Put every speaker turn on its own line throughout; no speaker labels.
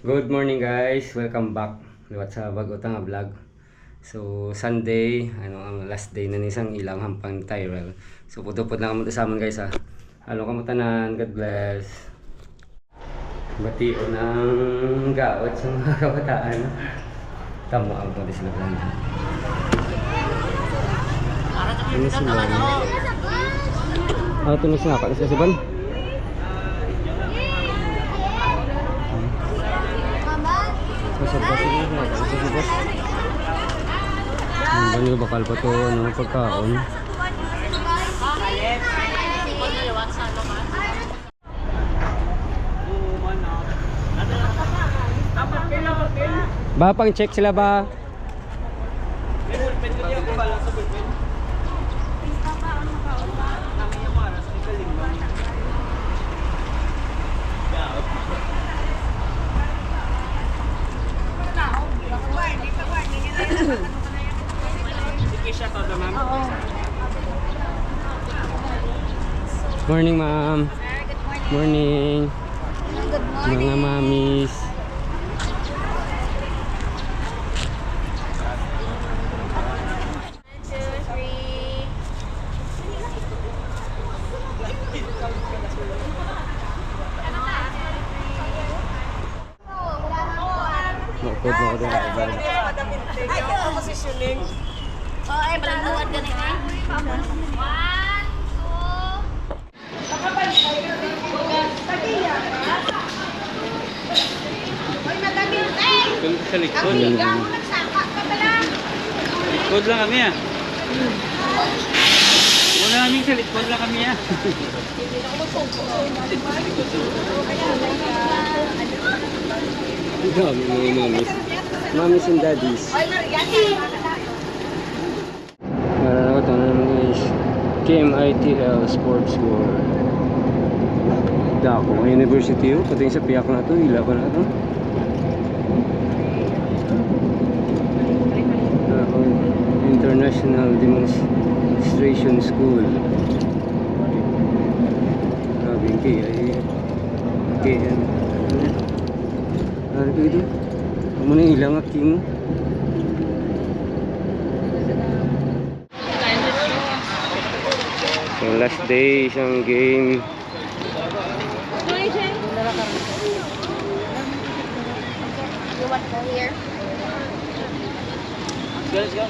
Good morning guys, welcome back liwat sa bago nga vlog. So Sunday, ang last day na nisang ilang hampang Tyrell. So putupot na kamunta sa amon guys ha. Halo kamutanan, God bless. Batio ng gawat sa mga kabataan. Tama ang pwede sila plan. Ini sila. Tulis na ako sa siban. Ang bakal pa to pagkaon. Ba pang check sila ba? Morning ma'am. Morning.
Good morning.
Mga mamis. Nakod mo ko din ako.
Ay, ito positioning. Oh, ay, balanuan ka na eh. 1, 2.
Sa likod.
Likod lang kami ah. Muna namin sa likod lang kami ah.
Ang dami mga mamis. Mamis and daddies. Ito na naman guys. KMITL Sports World. Dako, University yun. Pati sa piyak na to. Ila pa na to. Dako, International Demonstration School. Grabe yung KM. Ano ito? Ano na ilang aking? So last day, isang game.
You want to go here?
Let's go.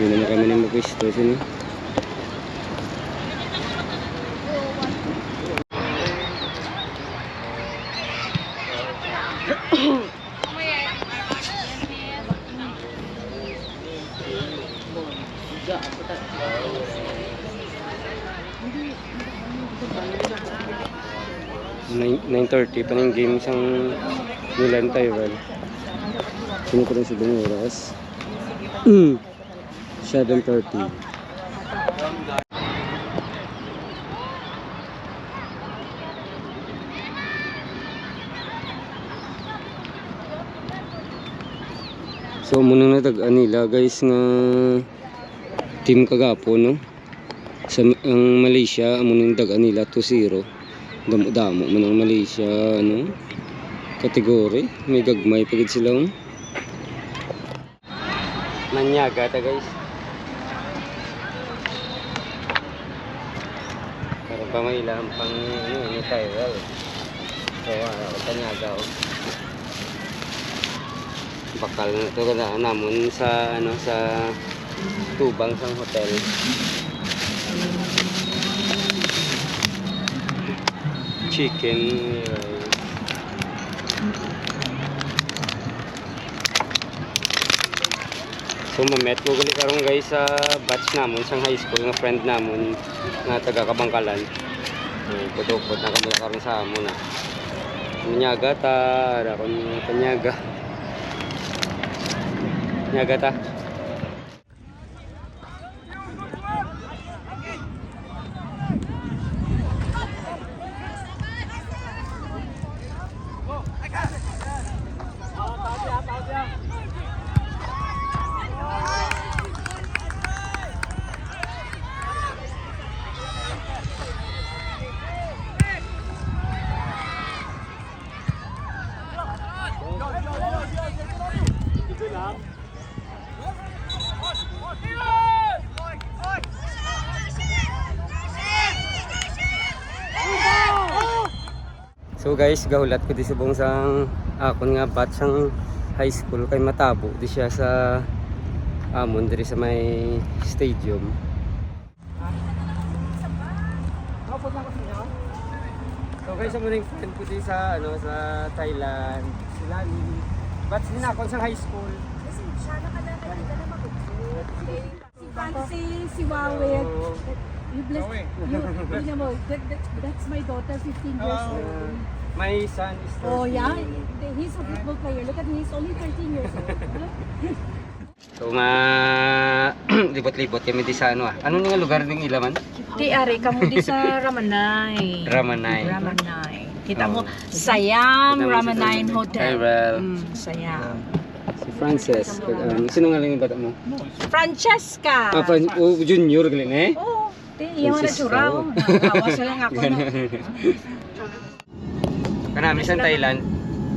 Hindi naman kami na mag-pwesto sino. Nine 9:30 pa ng game isang Milan Tyrell. Sino ko rin sa Dunguras? 7:30. So muna natagaan nila guys nga team kagapo no. Sa ang Malaysia muna natagaan nila 2-0. Damo-damo man ang Malaysia kategori. May gagmay pagid sila. Manyaga ta guys. Pero pa may ilang pang ni Tyrell. So kanyaga bakal na to kada namon sa sa tubang sang hotel. Chicken so mamet ko gali karon guys sa batch namon sang high school nga friend namon nga taga Kabangkalan. Putupot na kami karon sa amon na nyaga ta ara kon kanyaga nyaga ta. So guys, gahulat ko di subong sang akon nga batch sang high school kay matabo di siya sa amon diri sa may stadium. So guys, sa muning friend ko di sa sa Thailand, sila ni batch din ako sa high school.
Si Fancy, si Wawit. You bless, you know, that's my daughter, 15 years old.
My son is 13.
Oh yeah, he's a football player. Look at him, he's only 13 years old.
So nga libot-libot kami di sa ano Ano nga lugar ng Ilaman?
Di ari kamo di sa Ramanay.
Ramanay.
Ramanay. Kita mo
Oh.
Siam
Kita mo si
Ramanay
Tyrell.
Hotel.
Tyrell.
Siam.
Si Frances. Sino nga lang yung bata mo?
Francesca.
Junior galing eh.
Oh, di yung na
Francisco.
churaw. Awas lang ako no.
Kanami sa Thailand.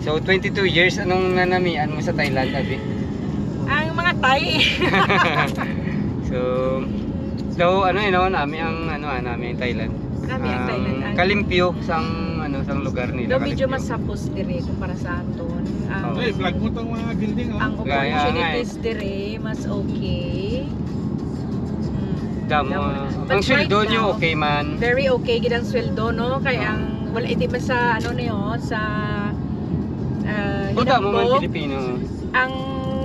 So 22 years anong nanamian mo sa Thailand abi?
Ang mga Thai.
So ano nami ang nami ang Thailand.
Nami ang Thailand.
Kalimpyo sang sang lugar nila.
Do medyo
Kalimpyo.
masapos dire kumpara sa aton. Ang
Oh.
Flag mo itong mga building,
ang
Gaya nga
opportunities dire mas okay.
Damo.
But
Ang sweldo
right
nyo
now,
okay man.
Very okay gid ang sweldo no kay ang wala hindi man sa ano niyo sa
Buta mo man
hinambog.
Pilipino.
Ang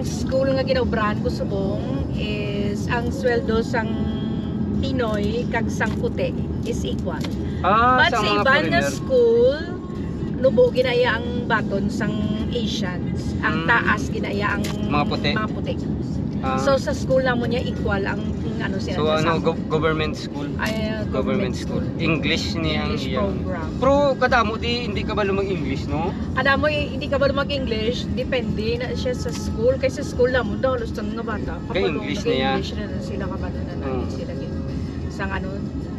school nga ginaobrahan ko subong is ang sweldo sang Pinoy kag sang puti is equal. But
Sa
sa
mga
iban nga
foreigner.
school nubo ginaya ang baton sang Asians. Ang taas ginaya ang
Mga puti?
Mga puti.
Ah,
So sa school namo niya equal ang ano sila
so
sa
government school.
ay,
Government school. English ni ang
English
iyang.
program.
Pero kadamo di hindi ka ba lumag-English no?
Ada mo hindi ka ba mag-English, depende na siya sa school. Kay sa school na mo daw lustan nga bata.
Kay English na yan.
English na sila kabalo na
Oo.
sila gid. Sang ano,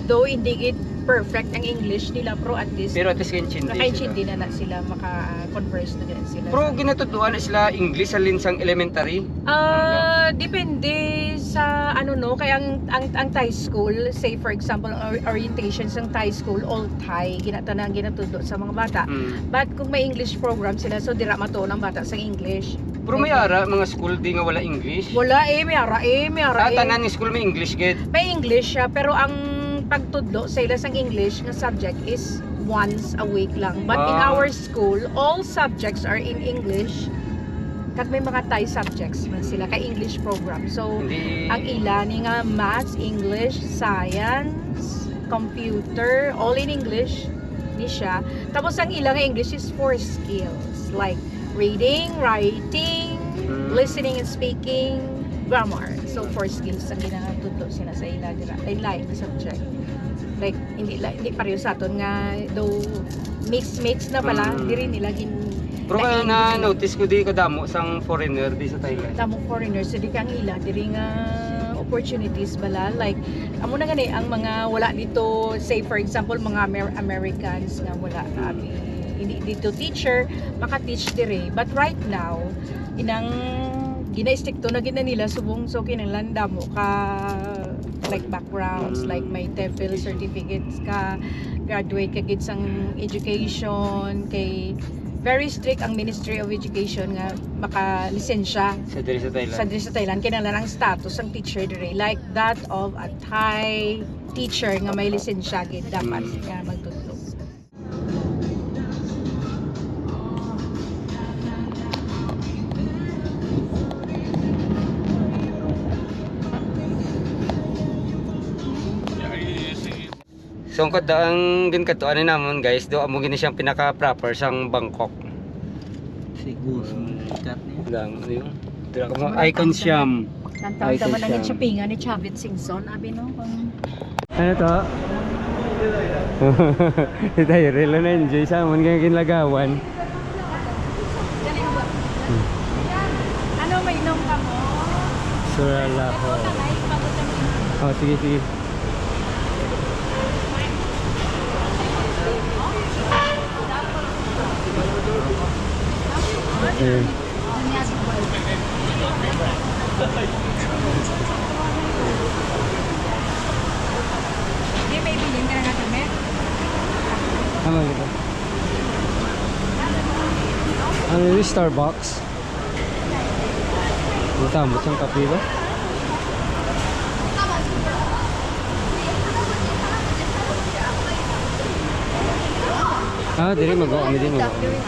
though hindi gid perfect ang English nila pero at least
Pero at least kinchindi.
nakaintindi na sila maka-converse na din sila.
Pero ginatutuan na sila English sa linsang elementary.
Depende sa ano no kaya ang Thai school say for example orientation sa Thai school all Thai ginatanan ginatudo sa mga bata. But kung may English program sila so dira matuon ang bata sa English.
Pero may ara mga school di nga wala English.
Wala may ara
Tanan ni school may English gid.
May English siya pero ang pagtudlo sa ila sang English nga subject is once a week lang. But in
Ah.
our school, all subjects are in English. Kag may mga Thai subjects man sila kay English program. So
Hindi
ang ila ni nga maths, English, science, computer, all in English ni siya. Tapos ang ila nga English is 4 skills like reading, writing, listening and speaking, grammar. So 4 skills ang ginatudlo sila sa ila dira. Ay lain na subject. Like hindi pareho sa aton nga though mix na pala diri nila gin
Pero kaya na notice ko di kadamo sang foreigner di sa Thailand.
tamo foreigners so di kang ila diri nga opportunities bala like amo na gani ang mga wala dito say for example mga Americans nga wala abi hindi dito teacher maka-teach diri but right now inang gina-stick to na gina nila subong so kinahanglan mo ka like backgrounds like may TEFL certificates ka graduate ka gid sang education kay very strict ang Ministry of Education nga maka-lisensya
Sa diri sa Thailand.
sa diri sa Thailand kinahanglan ang status ang teacher diri like that of a Thai teacher nga may lisensya gid dapat nga magtudlo.
So ang kadaang ginkatuan ni namon guys, do amo gini siyang pinaka proper sang Bangkok.
Siguro, sikat niya.
Lang ano yung dira ka mo icon siyam.
Tantaw ta man
Icon
ang
siya.
shoppingan ni Chavit Singson abi no
Ano to? Tayo relo na enjoy sa amon kaya kinlagawan.
Ano may inom ka mo?
Surala ko. Oh, sige sige.
Hindi, may bilhin ka na nga kami.
Ano ito? Ano yung Starbucks? Ang tambot siyang kape ba? Ah, dili magawa kami din magawa kami.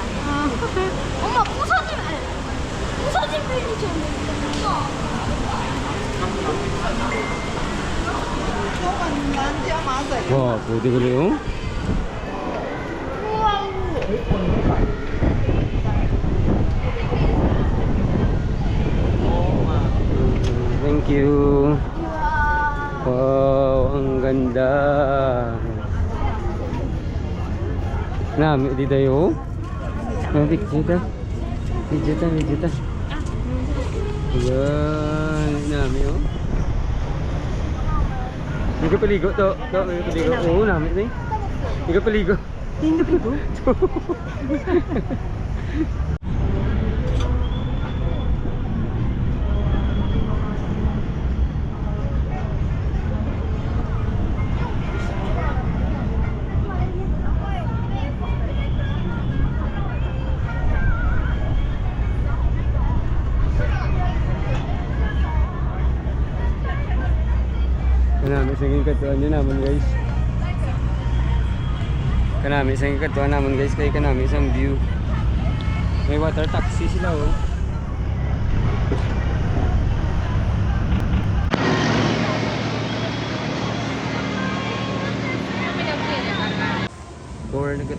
엄마 부서지면 부서진 편이 좀
Wow, pwede ko yung thank you. Wow, ang ganda. Nami di tayo. Nami kita. Kita. Ayan, nami oh. Hindi ka paligo to. Hindi ka paligo. Oo, nami na eh. Hindi ka paligo. Hindi ka paligo. Kanami sa katuan nyo naman guys. Kanami sa katuan naman guys. Kaya kanami sa view. May water taxi sila oh.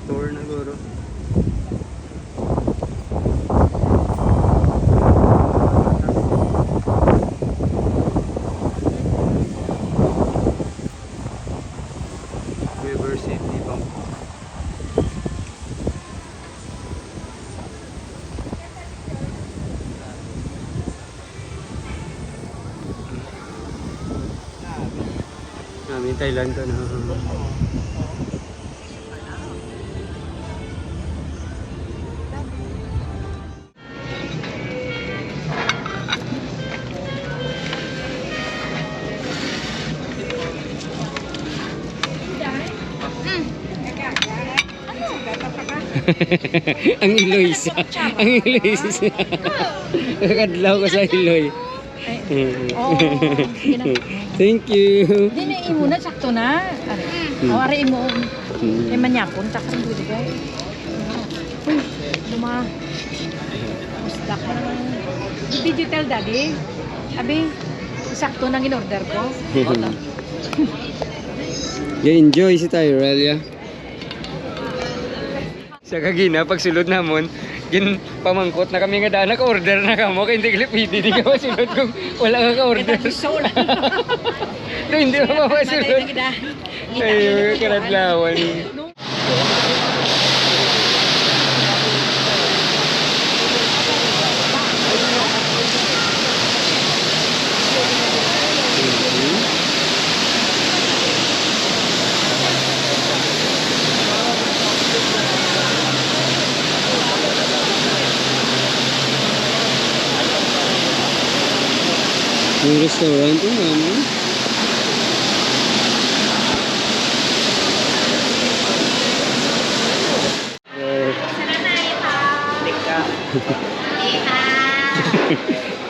Tour na guro. River City Bank. Namin Thailand to na. Ang Iloy sa. Ang Iloy sa. Kadlaw ko sa Iloy.
Oh,
Thank you.
hindi na imo na, sakto na. Ari mo. Eh, manyapon, takang good guy. Uy, luma. Musta ka naman. Did you tell daddy? Abi, sakto nang in-order ko.
Enjoy si Tyrell ya. Sa kagina, pag sulod namon, gin pamangkot na kami nga daan, naka-order na kamo, kaya hindi kalipidi, di ka masulod kung wala ka ka-order. Kaya hindi mo masulod. Ay, karadlawan. Yung restaurant yun naman.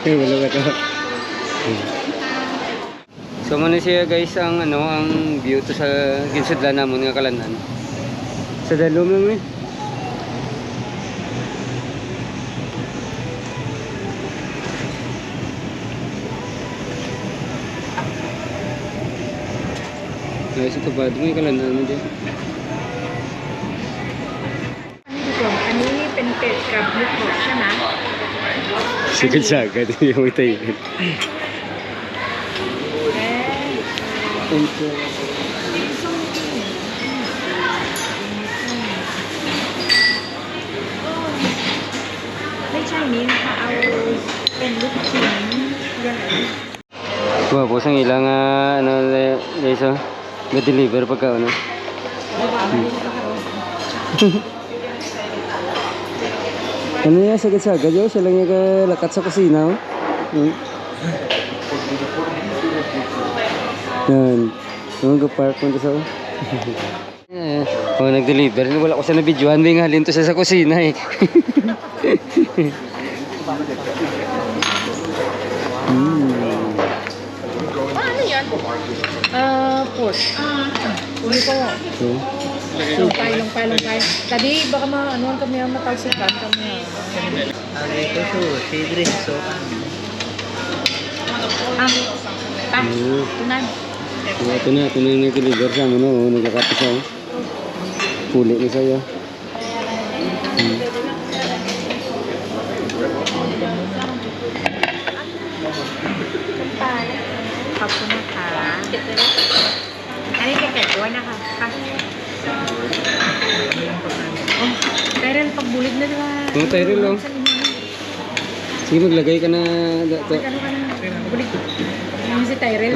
Wala ka to. So muna siya guys ang ang view to sa ginsudlan namon nga kalanan. Sa dalom lang eh. Guys, ito ba? May kalanan mo dyan.
Ano ini penpet ka buko siya na.
Sagad-sagad yung itayin. Thank you.
May Chinese na our penlooking.
Wow, po sang ilang guys oh. Ga-deliver pagka ano yan, sagad-sagad yun. Siya lang yung lakat sa kusina oh. Hmm. Yan. Yung park mo sa oh, nag-deliver. Wala ko sa na-videohan. May halin to sa kusina eh.
Ano yan? Pork. Uli ko. Lumpay. Tadi, baka ano kami ang matalsikan kami.
Ito so, sidre so.
Tunan.
Ito na yung nag-deliver sa ano, oh, nagkakapis siya. Oh. Puli na sa'yo.
Kapo na ka. Ano yung kakagawa na ka? Oh, Tyrell, pagbulig na diba?
Oh, Tyrell, oh. Sige, maglagay ka na.
Ano ka na? Bulig. Yung si Tyrell,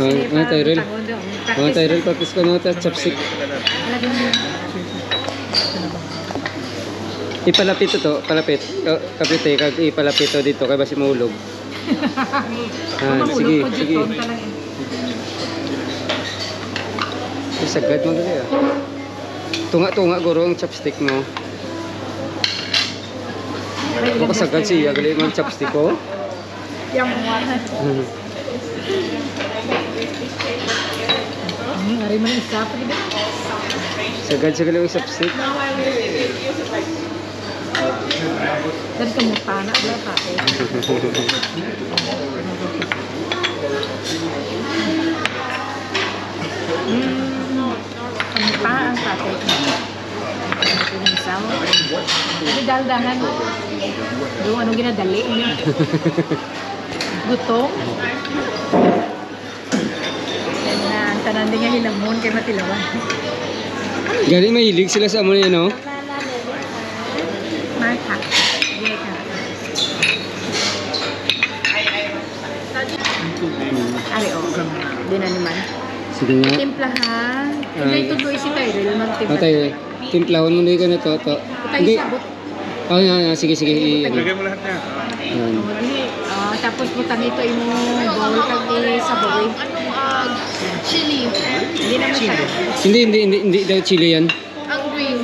Tyrell.
Practice.
Tyrell, practice ka na. Chopstick.
Lagyan mo.
Ipalapit ito, palapit. Kapit eh, ipalapit ito dito kay basi mahulog. Sige, sige. Sagad mo gali ah. Tunga-tunga guro ang chopstick mo. Baka sagad siya, gali mo ang chopstick ko.
Yang mga. Hari mo na isa pa diba?
Sagad siya gali ang chopstick.
Dari kamutan na wala pa. Kamutan ang pate. Pinisaw. Tapi daldahan. Doon anong ginadali niya? Gutong. Yan na, ang tanan din nga hilamon kay Matilawan.
Gali mahilig sila sa amo niya, no?
Martha. Yes, ha. Ari, oh. Di na naman.
Sige nga.
Timplahan. Hindi ito doon si Tyrell. Magtimpla.
Atay, timplahon mo na ikaw na to.
Hindi. Sabot.
Oh, nga, sige.
Lagay mo lahat niya.
Yan.
Tapos butang ito yung bowl kag sabaw. Chili. Hindi naman siya.
Hindi daw chili yan.
Ang green.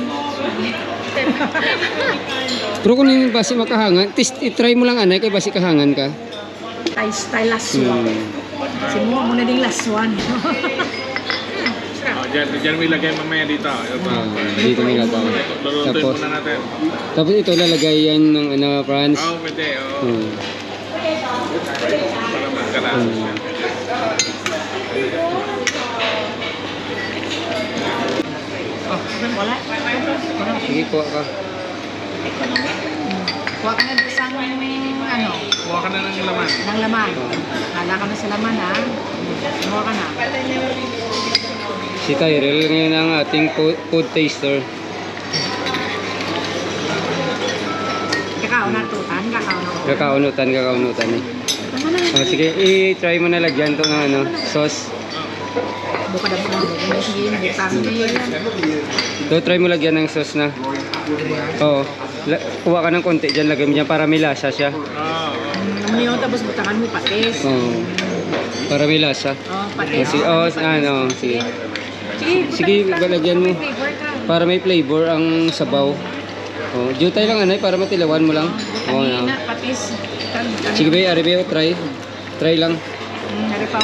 Pero kung hindi basi makahangan, try mo lang anay kay basi kahangan ka.
Style laswan. Simuha mo na ding laswan.
Diyan mo ilagay mamaya dito.
Dito nila to.
Lulutuin muna natin.
Tapos ito lalagay yan ng ano, Franz.
Pwede. Para magkalas.
Wala.
Sige, kuha ka.
Kuha ka na doon sa ano,
Kuha ka na ng laman.
ng laman. Hala ka na sa laman ha. Kuha ka na.
Si Tyrell ngayon ang ating food taster.
Kakao na tutan, kakao na.
Kakaunutan eh. Sige, i-try mo na lagyan to ng ano, sauce.
Buka na po. Sige, bukang niya yan.
So, try mo lagyan ng sauce na. Oo. Kuha ka ng konti dyan, lagyan mo dyan para may lasa siya.
Naman yun, tapos butangan mo patis.
Oo. Para may lasa.
Patis.
Sige. Sige, lagyan mo.
Flavor ka.
Para may flavor ang sabaw. Oh, jutay lang anay para matilawan mo lang. Oh,
Kanina, patis.
Sige ba, Aribe, try. Try lang.
Naripaw.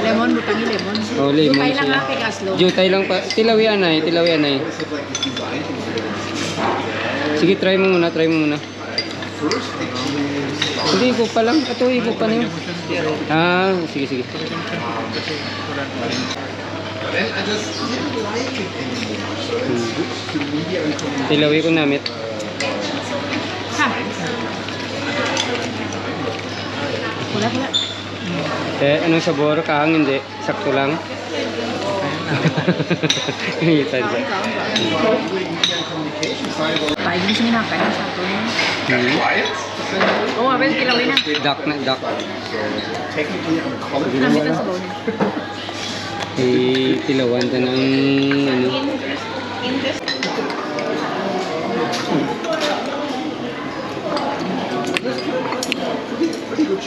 Lemon, butangin lemon.
Oh, lemon
Jutay lang
siya.
ha, kay Gaslo.
Jutay lang pa. Tilawi anay. Sige, try mo muna. Hindi, ipo pa lang. Ito, ipo pa niyo. Sige. Tilawi ko namit.
Ha? Wala.
Anong sabor? Kahang hindi. Sakto lang. Itan siya.
Baik din siya ginakay na sa ito. Oo, abel, kilawin na.
Duck.
Namit ang sabaw niya.
Tilawan ta ng ano.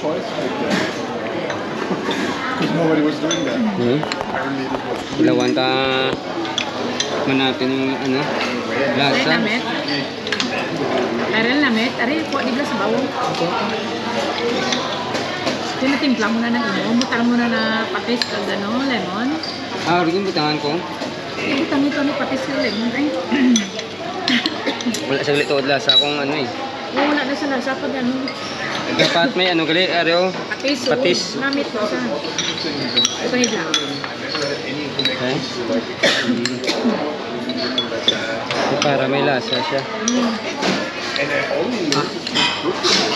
choice because nobody was doing that. Apparently, it was
Ilawan ka manatin yung ano, lasa.
Namit. Aral namit. Aral po, di ba sa bawang? Tinatimpla mo na ng imo. Mutal mo na na patis ka gano'n, lemon.
Ah, rin yung butangan ko.
Ibutang ito ni patis ka lemon. Ay,
Wala siya litood lasa kung ano eh.
wala na sa lasa pag ano.
Dapat may ano gali, Aryo.
Patis.
Patis.
Namit mo sa. Ito nila.
Okay. So, para may lasa siya. Ah,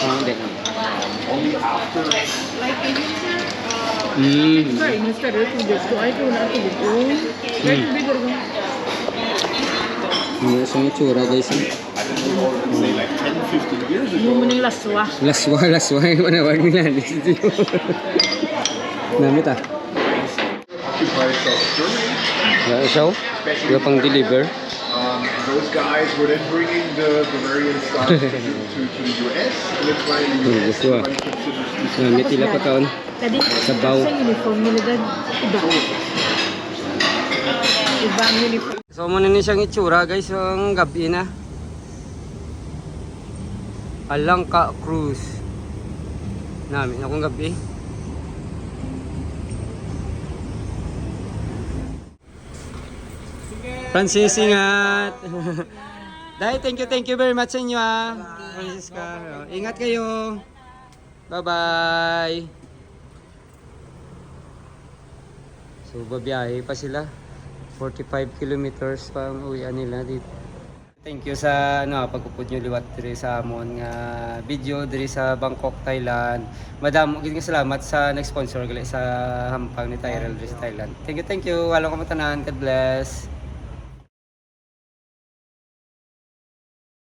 hindi.
Sorry, Mr. Tubig ko. Ay, kung na tubig ko. Ay, tubig ko.
Ano sa itsura guys?
say like 10, 15 years ago.
Mo ning laswa.
Laswa. Yung manawag nila. Namit ah.
Occupied South Germany.
Yan siya. Yung pang deliver.
Those guys were then bringing the Bavarian style to the US. And it's why in the US
Gusto ah.
everybody considers this
Namit ila pa kaon.
Tadi,
Sabaw.
sa uniform nila dad, iba. Iba ang uniform.
So muna ni siyang itsura guys. Ang gabi na. Alangka Cruise. Namin akong gabi. Francis, ingat. Dahil, thank you very much sa inyo ah. Francisca. Ingat kayo. Bye-bye. So, babiyahe pa sila. 45 kilometers pa ang uwian nila dito. Thank you sa pagpupod nyo liwat diri sa amon nga video diri sa Bangkok, Thailand. Madam, gid nga salamat sa nag-sponsor gali sa hampang ni Tyrell diri sa Thailand. Thank you. Walang kamatanan. God bless.